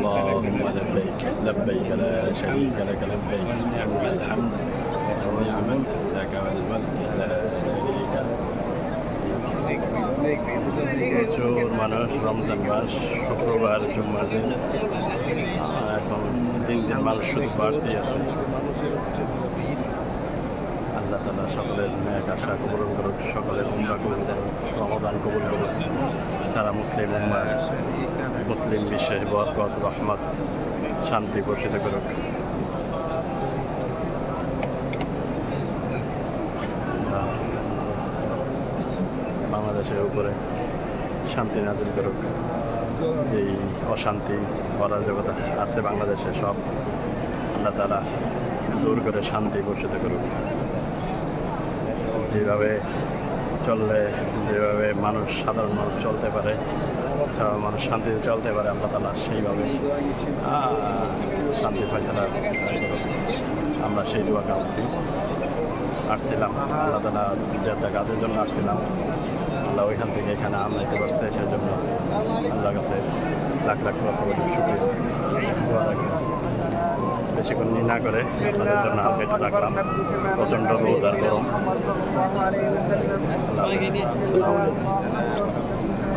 اللهم لبيك لبيك لا شريك لك لبيك إن الحمد والنعمة لك والملك لا شريك لك প্রচুর মানুষ রমজান মাস শুক্রবার জুম্মার দিন এখন দিন দিন মানুষ শুধু বাড়তেই আছে আল্লাহ তাআলা সকলের নেক আশা কবুল করুক সকলের উমরা কবুল করুক রমাদান কবুল করুক সারা মুসলিম উম্মাহ মুসলিম বিশ্বে বরকত রহমত শান্তি বর্ষিত করুক বাংলাদেশের উপরে শান্তি নাজিল করুক এই অশান্তি অরাজকতা আছে বাংলাদেশে সব আল্লাহ তাআলা দূর করে শান্তি বর্ষিত করুক যেভাবে চললে যেভাবে মানুষ সাধারণ মানুষ চলতে পারে মানুষ শান্তিতে চলতে পারে আল্লাহ তাআলা সেইভাবে শান্তি ফয়সালা আমরা সেই দোয়া কামছি আসছিলাম আল্লাহ তাআলা যাতে কাজের জন্য আসছিলাম আল্লাহ ওইখান থেকে এখানে আনাইতে পারছে সেজন্য আল্লাহর কাছে লাখ লাখ শুকরিয়া বেশিক্ষণ না করে আপনাদের জন্য হালকা একটু রাখলাম প্রচণ্ড রোদ আর গরম।